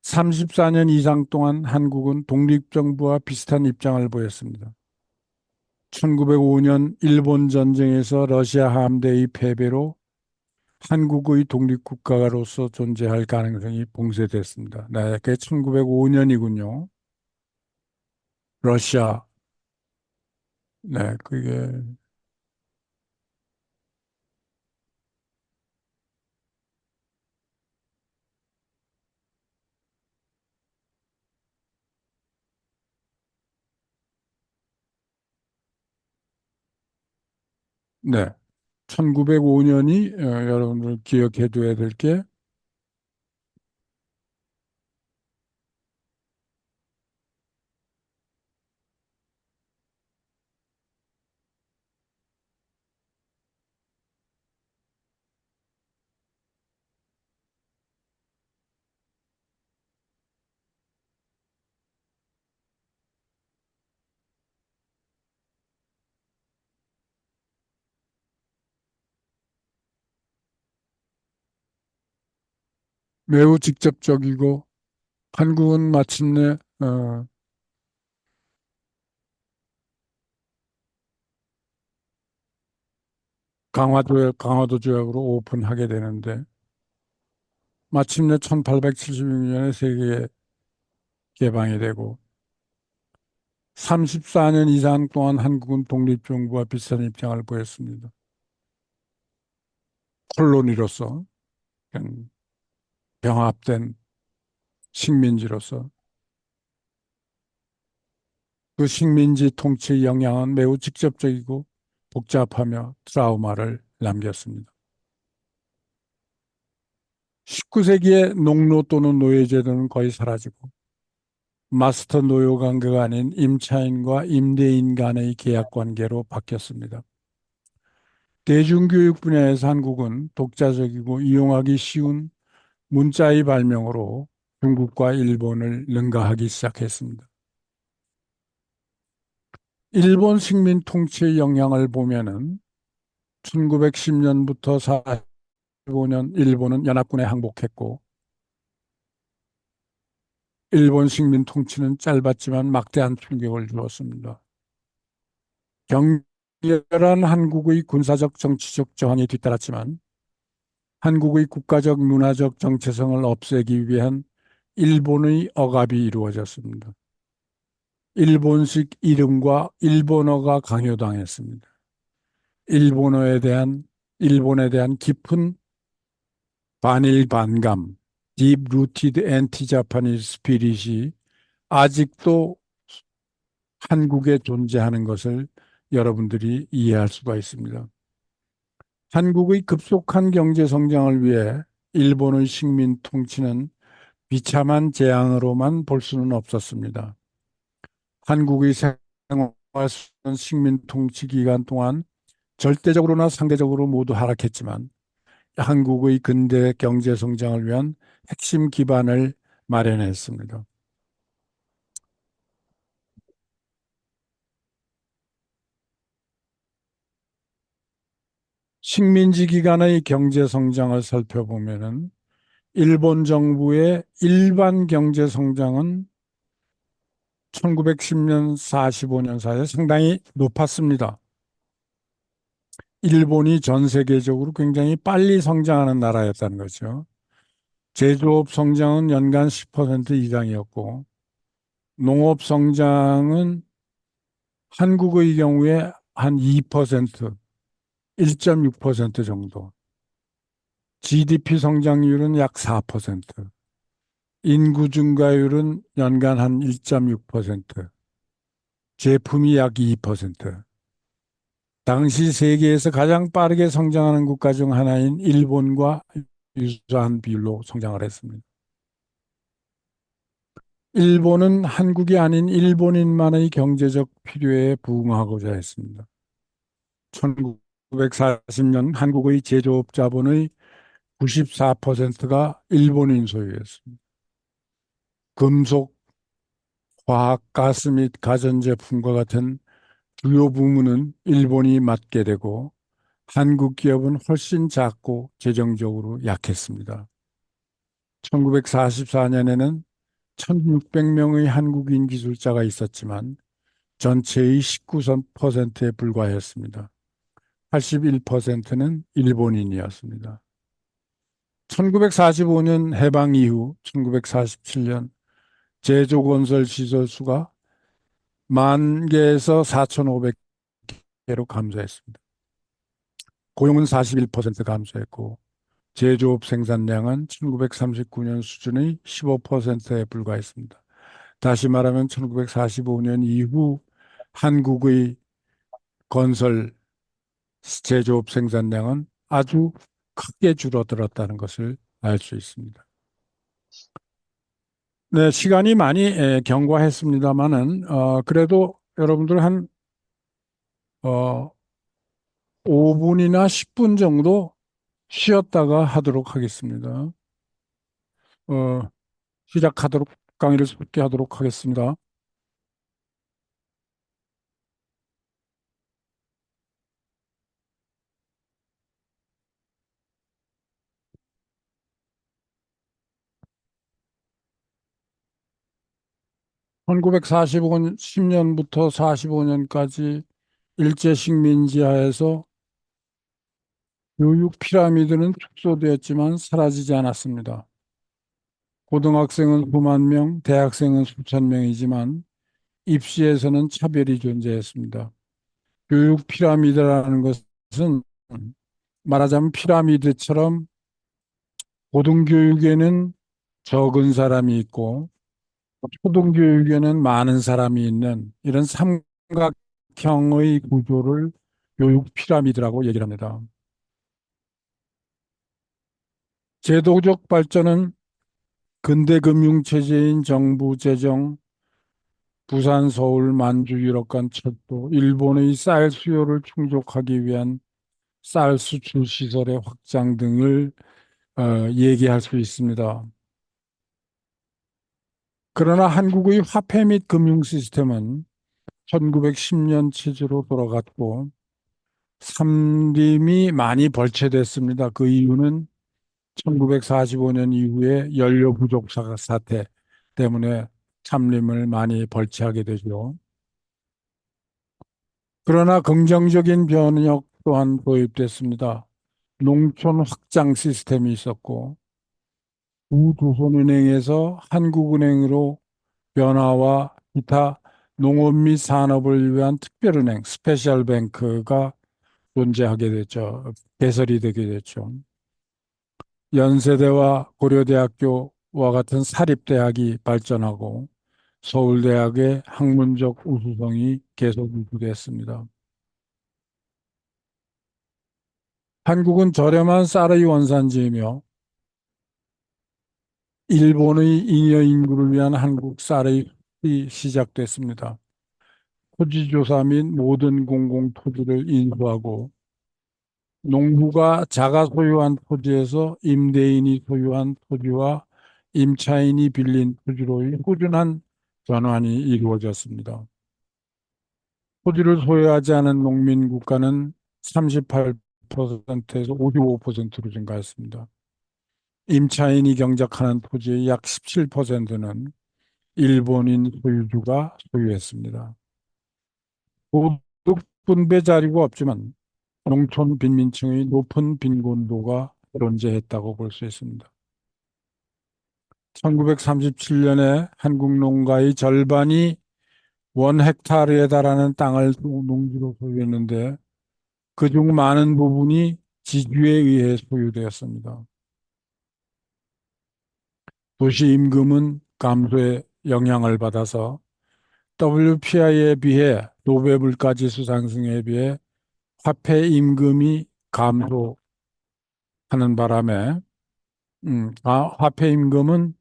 34년 이상 동안 한국은 독립정부와 비슷한 입장을 보였습니다. 1905년 일본 전쟁에서 러시아 함대의 패배로 한국의 독립국가로서 존재할 가능성이 봉쇄됐습니다. 네, 그게 1905년이군요. 러시아, 네, 그게, 네, 1905년이 여러분들 기억해 둬야 될 게 매우 직접적이고 한국은 마침내 강화도 조약으로 오픈하게 되는데 마침내 1876년에 세계에 개방이 되고 34년 이상 동안 한국은 독립정부와 비슷한 입장을 보였습니다. 콜로니로서 그냥 병합된 식민지로서 그 식민지 통치의 영향은 매우 직접적이고 복잡하며 트라우마를 남겼습니다. 19세기에 농노 또는 노예제도는 거의 사라지고 마스터 노요 관계가 아닌 임차인과 임대인 간의 계약 관계로 바뀌었습니다. 대중교육 분야에서 한국은 독자적이고 이용하기 쉬운 문자의 발명으로 중국과 일본을 능가하기 시작했습니다. 일본 식민 통치의 영향을 보면은 1910년부터 45년 일본은 연합군에 항복했고 일본 식민 통치는 짧았지만 막대한 충격을 주었습니다. 격렬한 한국의 군사적 정치적 저항이 뒤따랐지만 한국의 국가적 문화적 정체성을 없애기 위한 일본의 억압이 이루어졌습니다. 일본식 이름과 일본어가 강요당했습니다. 일본어에 대한 일본에 대한 깊은 반일 반감, Deep Rooted Anti-Japanese Spirit이 아직도 한국에 존재하는 것을 여러분들이 이해할 수가 있습니다. 한국의 급속한 경제 성장을 위해 일본의 식민 통치는 비참한 재앙으로만 볼 수는 없었습니다. 한국의 생활수는 식민 통치 기간 동안 절대적으로나 상대적으로 모두 하락했지만 한국의 근대 경제 성장을 위한 핵심 기반을 마련했습니다. 식민지 기간의 경제 성장을 살펴보면은 일본 정부의 일반 경제 성장은 1910년 45년 사이에 상당히 높았습니다. 일본이 전 세계적으로 굉장히 빨리 성장하는 나라였다는 거죠. 제조업 성장은 연간 10% 이상이었고 농업 성장은 한국의 경우에 한 2%, 1.6% 정도. GDP 성장률은 약 4%, 인구 증가율은 연간 한 1.6%, 제품이 약 2%. 당시 세계에서 가장 빠르게 성장하는 국가 중 하나인 일본과 유사한 비율로 성장을 했습니다. 일본은 한국이 아닌 일본인만의 경제적 필요에 부응하고자 했습니다. 1940년 한국의 제조업 자본의 94%가 일본인 소유였습니다. 금속, 화학, 가스 및 가전제품과 같은 주요 부문은 일본이 맡게 되고 한국 기업은 훨씬 작고 재정적으로 약했습니다. 1944년에는 1600명의 한국인 기술자가 있었지만 전체의 19%에 불과했습니다. 81%는 일본인이었습니다. 1945년 해방 이후 1947년 제조건설 시설 수가 10,000개에서 4,500개로 감소했습니다. 고용은 41% 감소했고 제조업 생산량은 1939년 수준의 15%에 불과했습니다. 다시 말하면 1945년 이후 한국의 건설 제조업 생산량은 아주 크게 줄어들었다는 것을 알 수 있습니다. 네, 시간이 많이 경과했습니다만은 그래도 여러분들 한 5분이나 10분 정도 쉬었다가 하도록 하겠습니다. 어, 시작하도록 강의를 쉽게 하도록 하겠습니다. 1945년 10년부터 45년까지 일제 식민지 하에서 교육 피라미드는 축소되었지만 사라지지 않았습니다. 고등학생은 수만 명, 대학생은 수천 명이지만 입시에서는 차별이 존재했습니다. 교육 피라미드라는 것은 말하자면 피라미드처럼 고등교육에는 적은 사람이 있고 초등교육에는 많은 사람이 있는 이런 삼각형의 구조를 교육 피라미드라고 얘기를 합니다. 제도적 발전은 근대 금융체제인 정부 재정, 부산, 서울, 만주, 유럽 간 철도, 일본의 쌀 수요를 충족하기 위한 쌀 수출 시설의 확장 등을 얘기할 수 있습니다. 그러나 한국의 화폐 및 금융 시스템은 1910년 체제로 돌아갔고 삼림이 많이 벌채됐습니다. 그 이유는 1945년 이후에 연료 부족 사태 때문에 삼림을 많이 벌채하게 되죠. 그러나 긍정적인 변혁 또한 도입됐습니다. 농촌 확장 시스템이 있었고 우조선은행에서 한국은행으로 변화와 기타 농업 및 산업을 위한 특별은행, 스페셜뱅크가 존재하게 됐죠. 개설이 되게 됐죠. 연세대와 고려대학교와 같은 사립대학이 발전하고 서울대학의 학문적 우수성이 계속 유지됐습니다. 한국은 저렴한 쌀의 원산지이며 일본의 잉여 인구를 위한 한국 쌀의 이 시작됐습니다. 토지조사 및 모든 공공토지를 인수하고 농부가 자가 소유한 토지에서 임대인이 소유한 토지와 임차인이 빌린 토지로의 꾸준한 전환이 이루어졌습니다. 토지를 소유하지 않은 농민 국가는 38%에서 55%로 증가했습니다. 임차인이 경작하는 토지의 약 17%는 일본인 소유주가 소유했습니다. 소득 분배 자료가 없지만 농촌 빈민층의 높은 빈곤도가 존재했다고 볼 수 있습니다. 1937년에 한국 농가의 절반이 1헥타르에 달하는 땅을 농지로 소유했는데 그중 많은 부분이 지주에 의해 소유되었습니다. 도시 임금은 감소에 영향을 받아서 WPI에 비해 노베 물가지수 상승에 비해 화폐 임금이 감소하는 바람에 화폐 임금은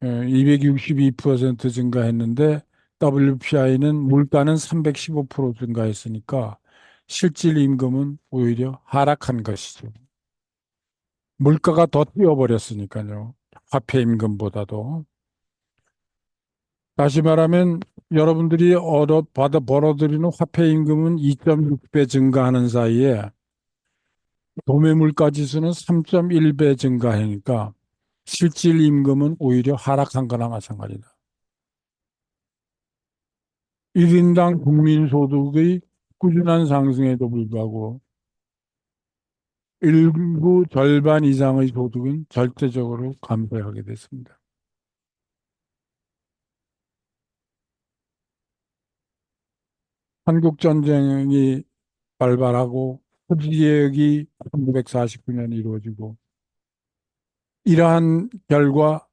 262% 증가했는데 WPI는 물가는 315% 증가했으니까 실질 임금은 오히려 하락한 것이죠. 물가가 더 뛰어버렸으니까요. 화폐 임금보다도. 다시 말하면 여러분들이 벌어들이는 화폐 임금은 2.6배 증가하는 사이에 도매 물가 지수는 3.1배 증가하니까 실질 임금은 오히려 하락한 거나 마찬가지다. 1인당 국민소득의 꾸준한 상승에도 불구하고 일부 절반 이상의 소득은 절대적으로 감소하게 됐습니다. 한국전쟁이 발발하고 토지개혁이 1949년 이루어지고 이러한 결과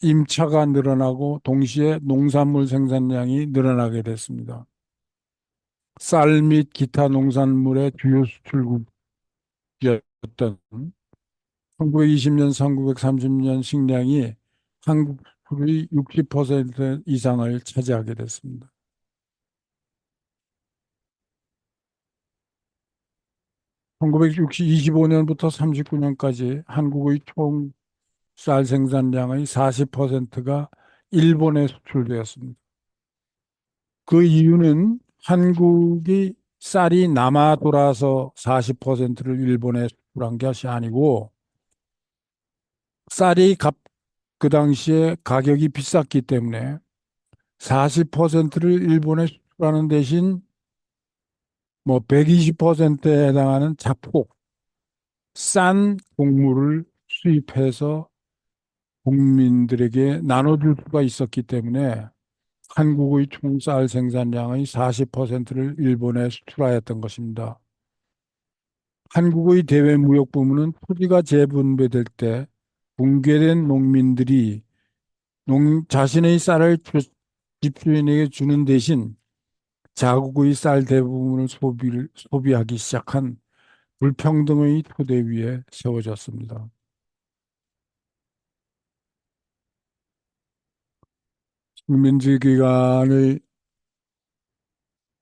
임차가 늘어나고 동시에 농산물 생산량이 늘어나게 됐습니다. 쌀 및 기타 농산물의 주요 수출국이었던 1920년, 1930년 식량이 한국 수출의 60% 이상을 차지하게 됐습니다. 1925년부터 39년까지 한국의 총 쌀 생산량의 40%가 일본에 수출되었습니다. 그 이유는 한국이 쌀이 남아 돌아서 40%를 일본에 수출한 것이 아니고 쌀이 그 당시에 가격이 비쌌기 때문에 40%를 일본에 수출하는 대신 뭐 120%에 해당하는 자폭 싼 곡물을 수입해서 국민들에게 나눠줄 수가 있었기 때문에 한국의 총 쌀 생산량의 40%를 일본에 수출하였던 것입니다. 한국의 대외 무역 부문은 토지가 재분배될 때 붕괴된 농민들이 자신의 쌀을 집주인에게 주는 대신 자국의 쌀 대부분을 소비하기 시작한 불평등의 토대 위에 세워졌습니다. 식민지 기간의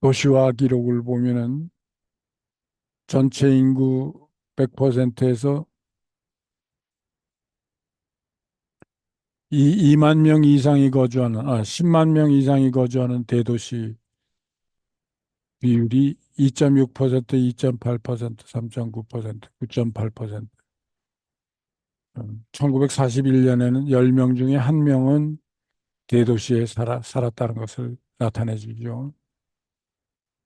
도시화 기록을 보면은 전체 인구 100%에서 2만 명 이상이 거주하는, 10만 명 이상이 거주하는 대도시 비율이 2.6%, 2.8%, 3.9%, 9.8%. 1941년에는 10명 중에 1명은 대도시에 살았다는 것을 나타내주죠.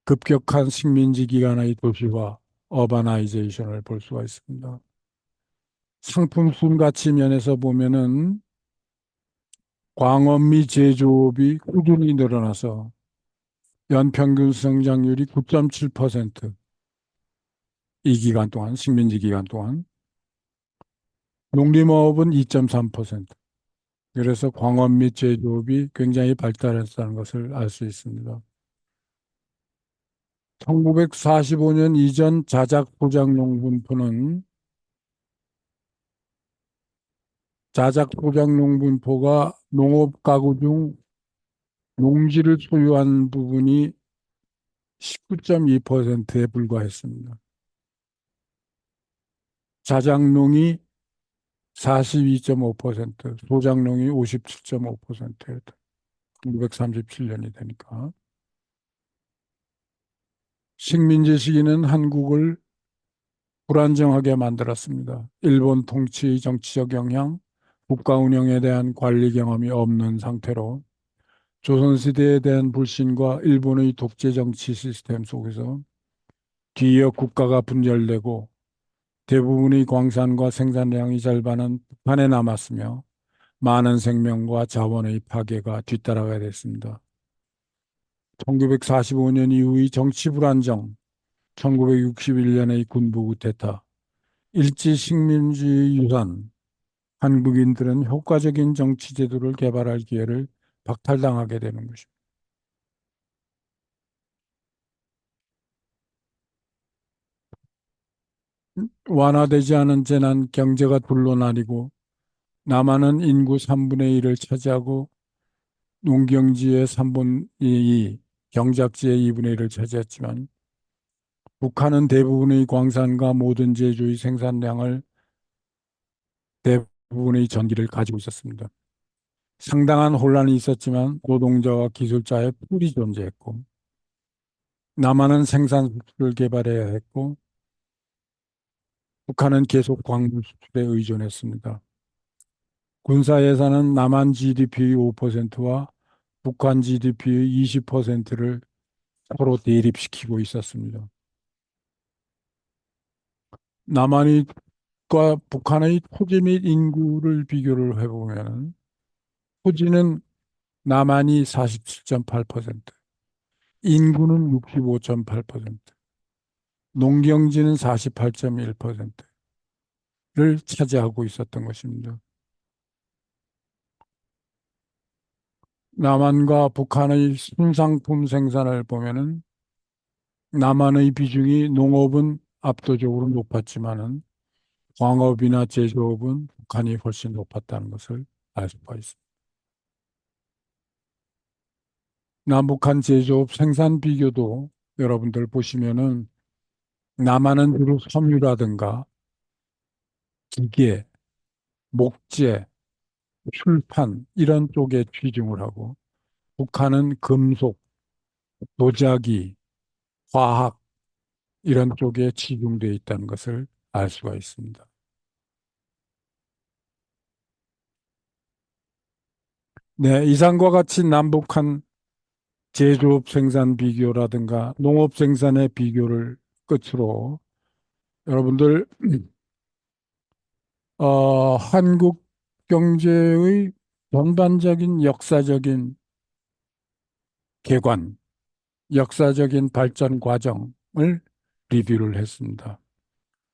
급격한 식민지 기간의 도시화, 어바나이제이션을 볼 수가 있습니다. 상품 순가치 면에서 보면은 광업미 제조업이 꾸준히 늘어나서 연평균 성장률이 9.7%, 이 기간 동안, 식민지 기간 동안, 농림업은 2.3%. 그래서 광업 및 제조업이 굉장히 발달했다는 것을 알 수 있습니다. 1945년 이전 자작포장농분포가 농업 가구 중 농지를 소유한 부분이 19.2%에 불과했습니다. 자작농이 42.5%, 소작농이 57.5%였다. 1937년이 되니까. 식민지 시기는 한국을 불안정하게 만들었습니다. 일본 통치의 정치적 영향, 국가 운영에 대한 관리 경험이 없는 상태로 조선시대에 대한 불신과 일본의 독재 정치 시스템 속에서 뒤이어 국가가 분열되고 대부분의 광산과 생산량의 절반은 북한에 남았으며 많은 생명과 자원의 파괴가 뒤따라가야 됐습니다. 1945년 이후의 정치 불안정, 1961년의 군부 쿠데타, 일제 식민지 유산, 한국인들은 효과적인 정치 제도를 개발할 기회를 박탈당하게 되는 것입니다. 완화되지 않은 재난, 경제가 둘러나리고 남한은 인구 3분의 1을 차지하고 농경지의 3분의 2, 경작지의 2분의 1을 차지했지만 북한은 대부분의 광산과 모든 제조의 생산량을 대부분의 전기를 가지고 있었습니다. 상당한 혼란이 있었지만 노동자와 기술자의 풀이 존재했고 남한은 생산 수출을 개발해야 했고 북한은 계속 광물 수출에 의존했습니다. 군사 예산은 남한 GDP의 5%와 북한 GDP의 20%를 서로 대립시키고 있었습니다. 남한과 북한의 토지 및 인구를 비교를 해보면 토지는 남한이 47.8%, 인구는 65.8%, 농경지는 48.1%를 차지하고 있었던 것입니다. 남한과 북한의 순상품 생산을 보면은 남한의 비중이 농업은 압도적으로 높았지만은 광업이나 제조업은 북한이 훨씬 높았다는 것을 알 수가 있습니다. 남북한 제조업 생산 비교도 여러분들 보시면은 남한은 주로 섬유라든가 기계, 목재, 출판 이런 쪽에 치중을 하고 북한은 금속, 도자기, 화학 이런 쪽에 치중되어 있다는 것을 알 수가 있습니다. 네, 이상과 같이 남북한 제조업 생산 비교라든가 농업 생산의 비교를 끝으로 여러분들 한국 경제의 전반적인 역사적인 개관, 역사적인 발전 과정을 리뷰를 했습니다.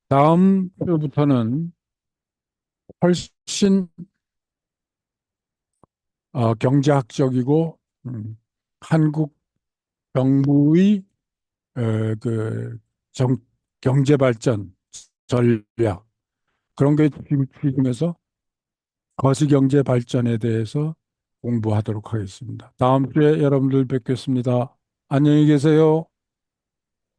다음 주부터는 훨씬 경제학적이고 한국 정부의 그 경제 발전 전략 그런 게 중에서 거시경제 발전에 대해서 공부하도록 하겠습니다. 다음 주에 여러분들 뵙겠습니다. 안녕히 계세요.